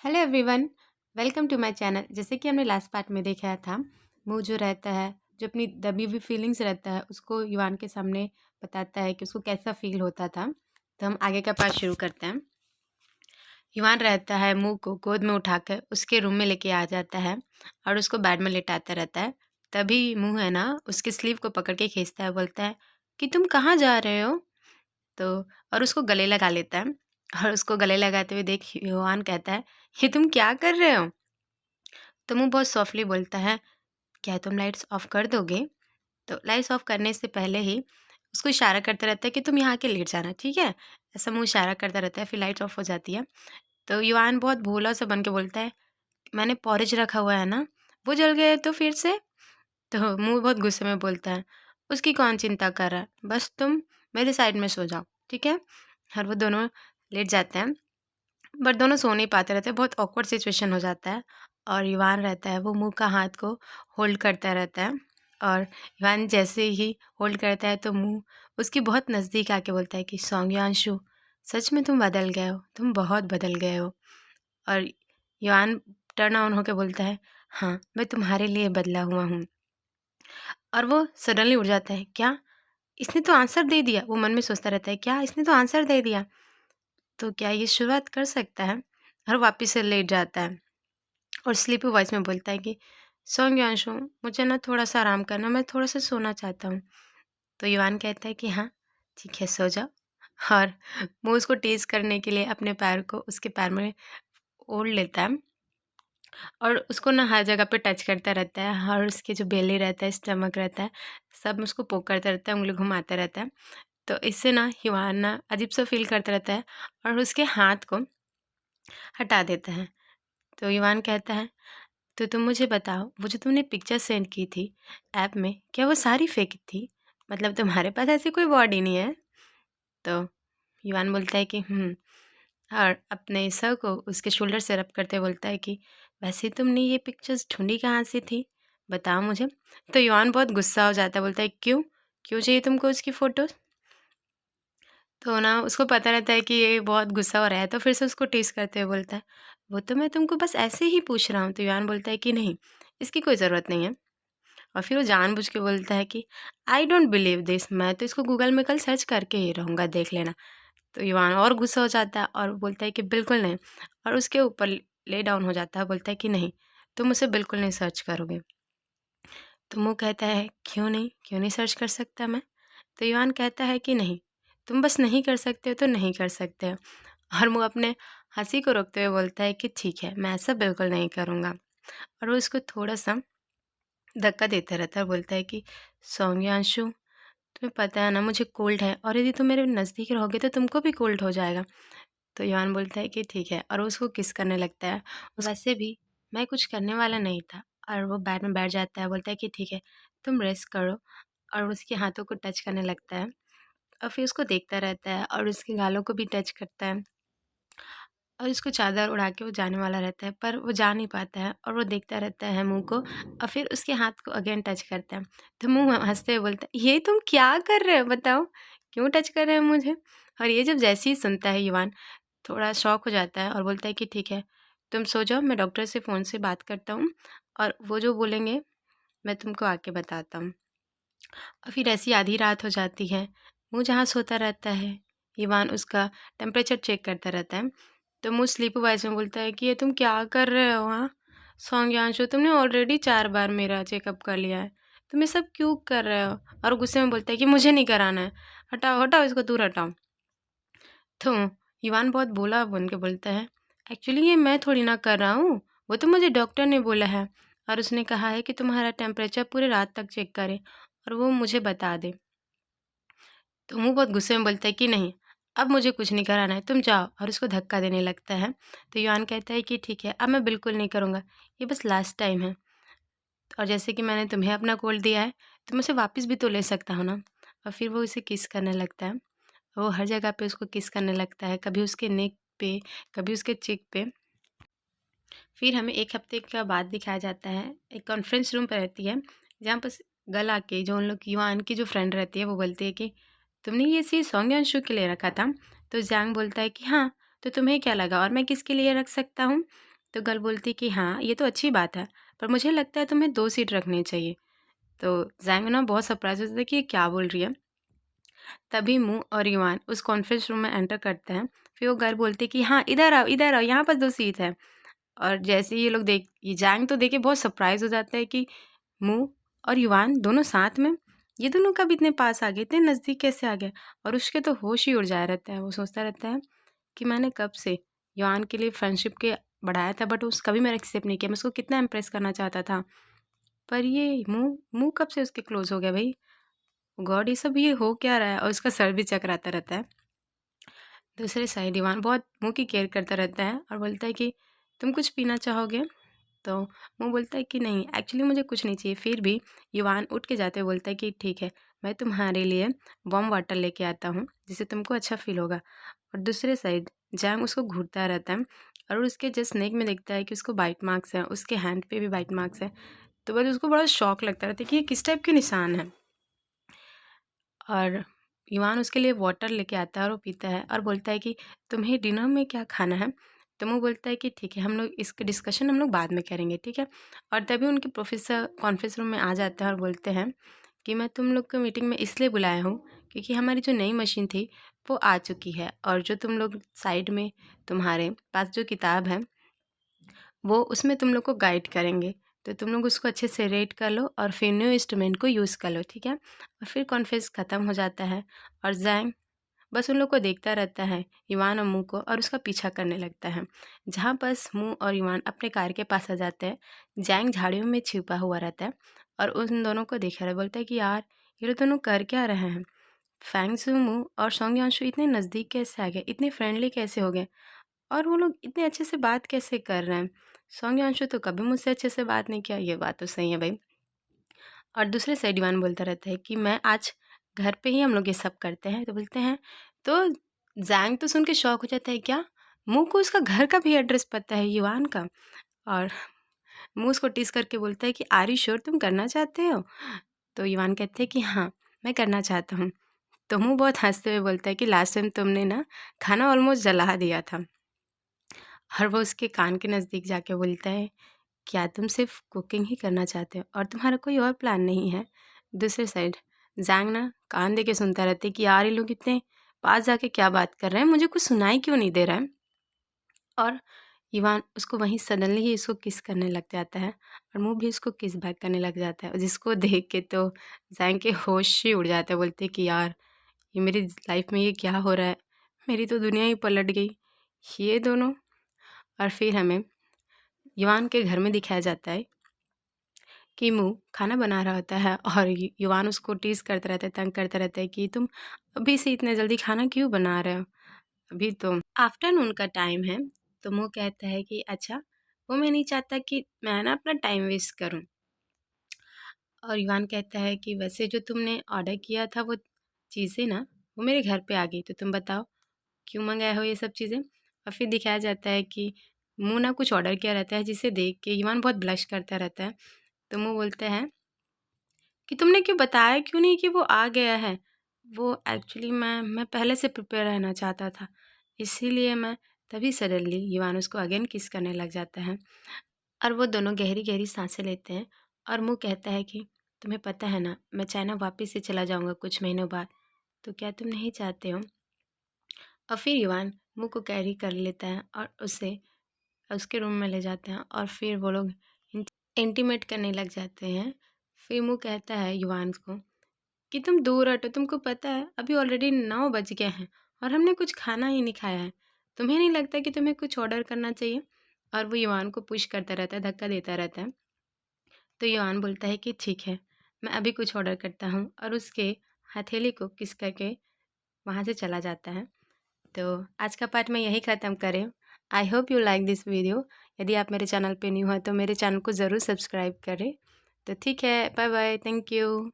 Hello everyone, welcome to my channel. जैसे कि हमने लास्ट पार्ट में देखा था, मुँह जो रहता है, जो अपनी दबी हुई फीलिंग्स रहता है, उसको युवान के सामने बताता है कि उसको कैसा फ़ील होता था। तो हम आगे का पार्ट शुरू करते हैं। युवान रहता है, मुँह को गोद में उठाकर उसके रूम में लेके आ जाता है और उसको बेड में लेटाता रहता है। तभी मुँह है ना, उसके स्लीव को पकड़ के खींचता है, बोलता है कि तुम कहाँ जा रहे हो? तो और उसको गले लगा लेता है और उसको गले लगाते हुए देख युवान कहता है, ये तुम क्या कर रहे हो? तो मुँह बहुत सॉफ्टली बोलता है, क्या तुम लाइट्स ऑफ कर दोगे? तो लाइट्स ऑफ करने से पहले ही उसको इशारा करता रहता है कि तुम यहाँ आके लेट जाना, ठीक है? ऐसा मुँह इशारा करता रहता है, फिर लाइट्स ऑफ हो जाती है। तो युवान बहुत भोला-सा बन के बोलता है, मैंने पोरिज रखा हुआ है ना, वो जल गया है तो फिर से? तो मुँह बहुत गुस्से में बोलता है, उसकी कौन चिंता कर रहा है? बस तुम मेरे साइड में सो जाओ, ठीक है? और वो दोनों लेट जाते हैं। बट दोनों सो नहीं पाते रहते हैं, बहुत ऑकवर्ड सिचुएशन हो जाता है और युवान रहता है वो मुँह का हाथ को होल्ड करता रहता है और युवान जैसे ही होल्ड करता है तो मुँह उसकी बहुत नज़दीक आके बोलता है कि सौम्यांशु, सच में तुम बदल गए हो, तुम बहुत बदल गए हो। और युवान टर्न ऑन होके बोलता है, हाँ, मैं तुम्हारे लिए बदला हुआ हूँ। और वो सडनली उठ जाता है, क्या? इसने तो आंसर दे दिया। वो मन में सोचता रहता है, क्या इसने तो आंसर दे दिया? तो क्या ये शुरुआत कर सकता है? और वापिस से लेट जाता है और स्लीपी वॉइस में बोलता है कि सौम्यांशु, मुझे ना थोड़ा-सा आराम करना, मैं थोड़ा-सा सोना चाहता हूँ। तो युवान कहता है कि हाँ, ठीक है, सो जाओ। और वो उसको टीज़ करने के लिए अपने पैर को उसके पैर में ओढ़ लेता है और उसको ना हर जगह पे टच करता रहता है और उसके जो बेली रहता है, स्टमक रहता है, सब में उसको पोक करता रहता है, उँगली घुमाता रहता है। तो इससे ना युवान ना अजीब-सा फ़ील करता रहता है और उसके हाथ को हटा देता है। तो युवान कहता है, तो तुम मुझे बताओ, वो जो तुमने पिक्चर सेंड की थी ऐप में, क्या वो सारी फ़ेक थी? मतलब तुम्हारे पास ऐसी कोई बॉडी नहीं है? तो युवान बोलता है कि और अपने सर को उसके शोल्डर से रब करते बोलता है कि वैसे तुमने ये पिक्चर्स ढूँढी कहाँ से थी? बताओ मुझे। तो युवान बहुत गुस्सा हो जाता है, बोलता है क्यों? क्यों चाहिए तुमको उसकी फ़ोटोज़? तो ना उसको पता रहता है कि ये बहुत गुस्सा हो रहा है, तो फिर से उसको टीज़ करते हुए बोलता है, वो तो मैं तुमको बस ऐसे ही पूछ रहा हूँ। तो युवान बोलता है कि नहीं, इसकी कोई ज़रूरत नहीं है। और फिर वो जानबूझ के बोलता है कि आई डोंट बिलीव दिस, मैं तो इसको गूगल में कल सर्च करके ही रहूँगा, देख लेना। तो युवान और गुस्सा हो जाता है और बोलता है कि बिल्कुल नहीं, और उसके ऊपर ले डाउन हो जाता है, बोलता है कि नहीं, तुम उसे बिल्कुल नहीं सर्च करोगे। तो वो कहता है, क्यों नहीं सर्च कर सकता मैं? तो युवान कहता है कि नहीं, तुम बस नहीं कर सकते हो तो नहीं कर सकते हो। और वो अपने हँसी को रोकते हुए बोलता है कि ठीक है, मैं ऐसा बिल्कुल नहीं करूँगा। और वो उसको थोड़ा-सा धक्का देता रहता है, बोलता है कि सौम्यांशु, तुम्हें पता है ना मुझे कोल्ड है और यदि तुम मेरे नज़दीक रहोगे तो तुमको भी कोल्ड हो जाएगा। तो युवान बोलता है कि ठीक है और वो उसको किस करने लगता है। वैसे भी मैं कुछ करने वाला नहीं था और वो बेड में बैठ जाता है, बोलता है कि ठीक है, तुम रेस्ट करो, और उसके हाथों को टच करने लगता है और फिर उसको देखता रहता है और उसके गालों को भी टच करता है और उसको चादर उड़ा के वो जाने वाला रहता है, पर वो जा नहीं पाता है और वो देखता रहता है मुँह को और फिर उसके हाथ को अगेन टच करता है। तो मुँह हँसते हुए बोलता है, ये तुम क्या कर रहे हो बताओ? क्यों टच कर रहे हो मुझे? और ये जब जैसे ही सुनता है युवान, थोड़ा शॉक हो जाता है और बोलता है कि ठीक है, तुम सो जाओ, मैं डॉक्टर से फ़ोन से बात करता हूँ और वो जो बोलेंगे मैं तुमको आके बताता हूँ। और फिर ऐसी आधी रात हो जाती है, मुँह जहाँ सोता रहता है, ईवान उसका टेम्परेचर चेक करता रहता है। तो मुँह स्लीपी वॉइस में बोलता है कि ये तुम क्या कर रहे हो हाँ? सौंग्यांशु, तुमने ऑलरेडी 4 बार मेरा चेकअप कर लिया है, तुम ये सब क्यों कर रहे हो? और गुस्से में बोलता है कि मुझे नहीं कराना है, हटाओ, हटाओ इसको, दूर हटाओ। तो ईवान बहुत भोला बन के बोलता है, एक्चुअली ये मैं थोड़ी ना कर रहा हूँ, वो तो मुझे डॉक्टर ने बोला है और उसने कहा है कि तुम्हारा टेम्परेचर पूरी रात तक चेक करे और वो मुझे बता दे। तो मुँह बहुत गुस्से में बोलता है कि नहीं, अब मुझे कुछ नहीं कराना है, तुम जाओ, और उसको धक्का देने लगता है। तो युआन कहता है कि ठीक है, अब मैं बिल्कुल नहीं करूँगा, ये बस लास्ट टाइम है और जैसे कि मैंने तुम्हें अपना कोल्ड दिया है, तुम उसे वापस भी तो ले सकता हो ना। और फिर वो उसे किस करने लगता है। वो हर जगह पे उसको किस करने लगता है, कभी उसके नेक पे, कभी उसके चिक पे। फिर हमें 1 हफ्ते का बाद दिखाया जाता है, एक कॉन्फ्रेंस रूम पे रहती है, जहाँ बस गर्ल आके जो उन लोग युआन की जो फ्रेंड रहती है, वो बोलती है कि तुमने ये चीज़ सौंज्ञांशु के लिए रखा था? तो ज़ैंग बोलता है कि हाँ, तो तुम्हें क्या लगा और मैं किसके लिए रख सकता हूँ? तो गर्ल बोलती कि हाँ ये तो अच्छी बात है, पर मुझे लगता है तुम्हें 2 सीट रखनी चाहिए। तो जैंग ना बहुत सरप्राइज होता है कि ये क्या बोल रही है। तभी मू और युआन उस कॉन्फ्रेंस रूम में एंटर करते हैं। फिर वो गर्ल बोलती है कि हाँ इधर आओ, यहाँ पर 2 सीट है। और जैसे ही ये लोग ये जैंग तो देख के बहुत सरप्राइज हो जाता है कि मू और युआन दोनों साथ में, ये दोनों कब इतने पास आ गए, इतने नज़दीक कैसे आ गए। और उसके तो होश ही उड़ जाया रहता है। वो सोचता रहता है कि मैंने कब से युआन के लिए फ्रेंडशिप के बढ़ाया था, बट उस कभी मेरा एक्सेप्ट नहीं किया। मैं उसको कितना इम्प्रेस करना चाहता था, पर ये मुँह मुँह कब से उसके क्लोज हो गया भाई। गॉड, ये हो क्या रहा है। और उसका सर भी चकराता रहता है। दूसरे साइड युवान बहुत मुँह की केयर करता रहता है और बोलता है कि तुम कुछ पीना चाहोगे। तो मुँह बोलता है कि नहीं, एक्चुअली मुझे कुछ नहीं चाहिए। फिर भी युवान उठ के जाते हुए बोलता है कि ठीक है, मैं तुम्हारे लिए वार्म वाटर लेके आता हूँ जिससे तुमको अच्छा फील होगा। और दूसरे साइड जैंग उसको घूरता रहता है और उसके जस्ट नेक में देखता है कि उसको बाइट मार्क्स हैं, उसके हैंड पे भी बाइट मार्क्स हैं। तो बस उसको बड़ा शौक लगता रहता है कि ये किस टाइप के निशान हैं। और युवान उसके लिए वाटर लेके आता है और वो पीता है और बोलता है कि तुम्हें डिनर में क्या खाना है। तो वो बोलता है कि ठीक है, हम लोग इसका डिस्कशन हम लोग बाद में करेंगे, ठीक है। और तभी उनके प्रोफेसर कॉन्फ्रेंस रूम में आ जाते हैं और बोलते हैं कि मैं तुम लोग को मीटिंग में इसलिए बुलाया हूँ क्योंकि हमारी जो नई मशीन थी वो आ चुकी है, और जो तुम लोग साइड में तुम्हारे पास जो किताब है वो उसमें तुम लोग को गाइड करेंगे। तो तुम लोग उसको अच्छे से रेड कर लो और फिर न्यू इंस्ट्रूमेंट को यूज़ कर लो, ठीक है। और फिर कॉन्फ्रेंस ख़त्म हो जाता है और जैंग बस उन लोग को देखता रहता है, युवान और मुँह को, और उसका पीछा करने लगता है। जहाँ बस मुँह और युवान अपने कार के पास आ जाते हैं, जैंग झाड़ियों में छिपा हुआ रहता है और उन दोनों को देख रहा है। बोलता है कि यार ये लोग दोनों कर क्या रहे हैं। फैंग मुँह और सॉन्ग यांशु इतने नज़दीक कैसे आ गए, इतने फ्रेंडली कैसे हो गए, और वो लोग इतने अच्छे से बात कैसे कर रहे हैं। सौंग्यांशु तो कभी मुझसे अच्छे से बात नहीं किया, ये बात तो सही है भाई। और दूसरे साइड ईवान बोलता रहता है कि मैं आज घर पे ही हम लोग ये सब करते हैं। तो बोलते हैं, तो जैंग तो सुन के शौक हो जाता है, क्या मुँह को उसका घर का भी एड्रेस पता है ईवान का। और मुँह उसको टीस करके बोलता है कि आर यू श्योर, तुम करना चाहते हो। तो ईवान कहते हैं कि हाँ मैं करना चाहता हूँ। तो मुँह बहुत हंसते हुए बोलता है कि लास्ट टाइम तुमने ना खाना ऑलमोस्ट जला दिया था। और वो उसके कान के नज़दीक जाके बोलता है, क्या तुम सिर्फ कुकिंग ही करना चाहते हो और तुम्हारा कोई और प्लान नहीं है। दूसरे साइड जैंग ना कान दे के सुनता रहता है कि यार ये लोग इतने पास जाके क्या बात कर रहे हैं, मुझे कुछ सुनाई क्यों नहीं दे रहा है। और इवान उसको वहीं सडनली ही उसको किस करने लग जाता है और मुँह भी उसको किस बैक करने लग जाता है, जिसको देख के तो जैंग के होश ही उड़ जाते हैं। बोलते कि यार ये मेरी लाइफ में ये क्या हो रहा है, मेरी तो दुनिया ही पलट गई, ये दोनों। और फिर हमें युवान के घर में दिखाया जाता है कि मुँह खाना बना रहा होता है और युवान उसको टीज़ करता रहता है, तंग करता रहता है कि तुम अभी से इतने जल्दी खाना क्यों बना रहे हो, अभी तो आफ्टरनून का टाइम है। तो मुँह कहता है कि अच्छा, वो मैं नहीं चाहता कि मैं ना अपना टाइम वेस्ट करूँ। और युवान कहता है कि वैसे जो तुमने ऑर्डर किया था वो चीज़ें ना वो मेरे घर पे आ गई, तो तुम बताओ क्यों मंगाए हो ये सब चीज़ें। और फिर दिखाया जाता है कि मुँह ना कुछ ऑर्डर किया रहता है जिसे देख के युवान बहुत ब्लश करता रहता है। तो मुँह बोलते हैं कि तुमने क्यों बताया क्यों नहीं कि वो आ गया है। वो एक्चुअली मैं पहले से प्रिपेयर रहना चाहता था, इसीलिए मैं तभी सडनली युवान उसको अगेन किस करने लग जाता है। और वो दोनों गहरी गहरी सांसें लेते हैं और मुँह कहता है कि तुम्हें पता है ना मैं चाइना वापस से चला जाऊँगा कुछ महीनों बाद, तो क्या तुम नहीं चाहते हो। और फिर युवान मुँह को कैरी कर लेता है और उसे उसके रूम में ले जाते हैं और फिर वो लोग इंटीमेट करने लग जाते हैं। फिर मुँह कहता है युवान को कि तुम दूर हटो, तुमको पता है अभी ऑलरेडी 9 बज गए हैं और हमने कुछ खाना ही नहीं खाया है, तुम्हें नहीं लगता कि तुम्हें कुछ ऑर्डर करना चाहिए। और वो युवान को पुश करता रहता है, धक्का देता रहता है। तो युवान बोलता है कि ठीक है, मैं अभी कुछ ऑर्डर करता हूँ, और उसके हथेली को किस करके वहाँ से चला जाता है। तो आज का पार्ट मैं यही ख़त्म करें। I hope you like this video. यदि आप मेरे चैनल पे न्यू हैं तो मेरे चैनल को ज़रूर सब्सक्राइब करें। तो ठीक है, बाय बाय, थैंक यू।